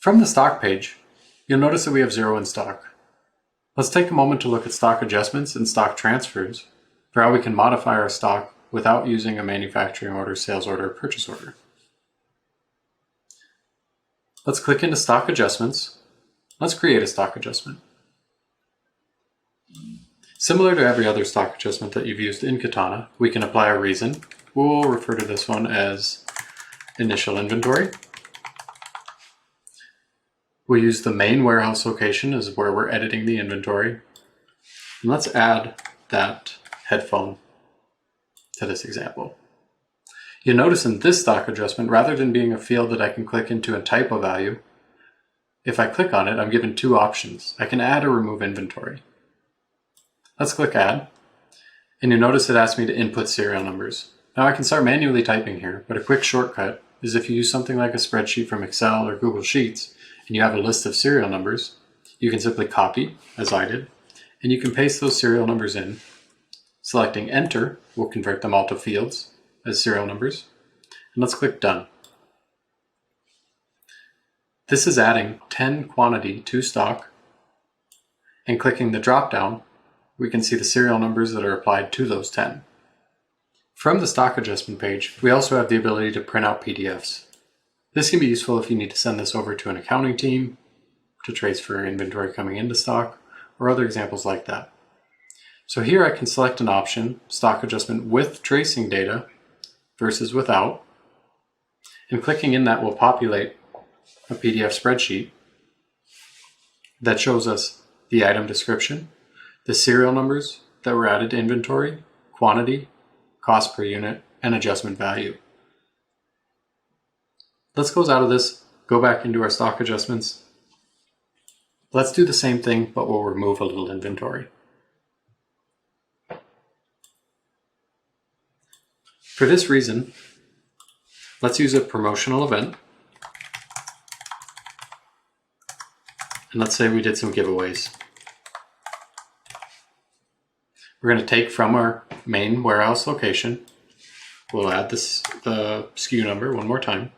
From the stock page, you'll notice that we have 0 in stock. Let's take a moment to look at stock adjustments and stock transfers for how we can modify our stock without using a manufacturing order, sales order, or purchase order. Let's click into stock adjustments. Let's create a stock adjustment. Similar to every other stock adjustment that you've used in Katana, we can apply a reason. We'll refer to this one as initial inventory. We'll use the main warehouse location as where we're editing the inventory. And let's add that headphone to this example. You'll notice in this stock adjustment, rather than being a field that I can click into and type a value, if I click on it, I'm given 2 options. I can add or remove inventory. Let's click add, and you'll notice it asks me to input serial numbers. Now I can start manually typing here, but a quick shortcut is if you use something like a spreadsheet from Excel or Google Sheets, and you have a list of serial numbers, you can simply copy, as I did, and you can paste those serial numbers in. Selecting enter will convert them all to fields as serial numbers, and let's click done. This is adding 10 quantity to stock, and clicking the drop down, we can see the serial numbers that are applied to those 10. From the stock adjustment page, we also have the ability to print out PDFs. This can be useful if you need to send this over to an accounting team to trace for inventory coming into stock, or other examples like that. So here I can select an option, stock adjustment with tracing data versus without, and clicking in that will populate a PDF spreadsheet that shows us the item description, the serial numbers that were added to inventory, quantity, cost per unit, and adjustment value. Let's close out of this, go back into our stock adjustments. Let's do the same thing, but we'll remove a little inventory. For this reason, let's use a promotional event. And let's say we did some giveaways. We're going to take from our main warehouse location. We'll add the SKU number one more time.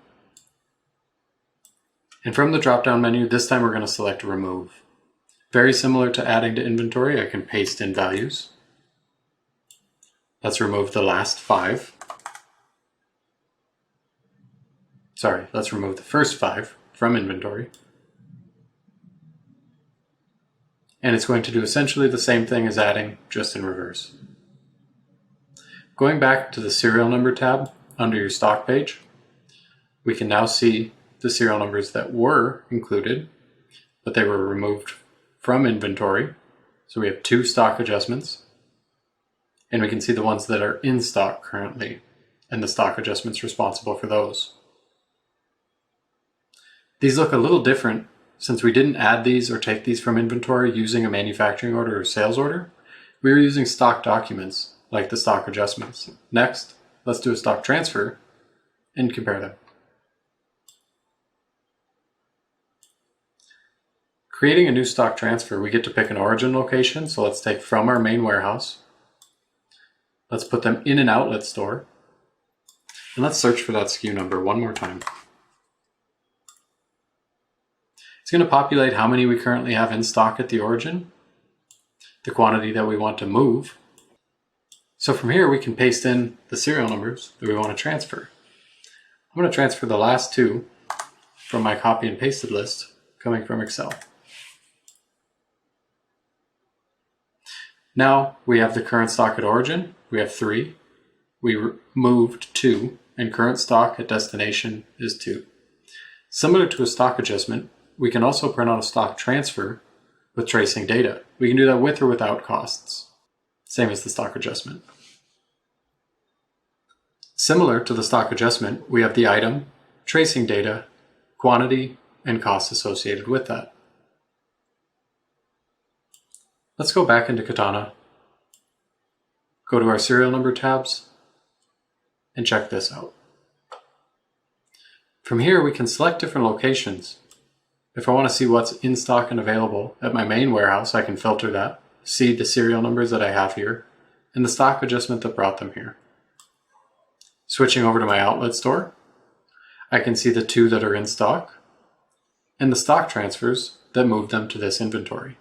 And from the drop-down menu, this time we're going to select remove. Very similar to adding to inventory, I can paste in values. Let's remove the last 5. Sorry, let's remove the first 5 from inventory. And it's going to do essentially the same thing as adding, just in reverse. Going back to the serial number tab under your stock page, we can now see the serial numbers that were included, but they were removed from inventory. So we have 2 stock adjustments, and we can see the ones that are in stock currently and the stock adjustments responsible for those. These look a little different since we didn't add these or take these from inventory using a manufacturing order or sales order. We were using stock documents like the stock adjustments. Next, let's do a stock transfer and compare them. Creating a new stock transfer, we get to pick an origin location. So let's take from our main warehouse. Let's put them in an outlet store. And let's search for that SKU number one more time. It's going to populate how many we currently have in stock at the origin, the quantity that we want to move. So from here, we can paste in the serial numbers that we want to transfer. I'm going to transfer the last 2 from my copy and pasted list coming from Excel. Now we have the current stock at origin. We have 3. We moved 2, and current stock at destination is 2. Similar to a stock adjustment, we can also print out a stock transfer with tracing data. We can do that with or without costs. Same as the stock adjustment. Similar to the stock adjustment, we have the item, tracing data, quantity, and costs associated with that. Let's go back into Katana, go to our serial number tabs, and check this out. From here, we can select different locations. If I want to see what's in stock and available at my main warehouse, I can filter that, see the serial numbers that I have here, and the stock adjustment that brought them here. Switching over to my outlet store, I can see the 2 that are in stock, and the stock transfers that move them to this inventory.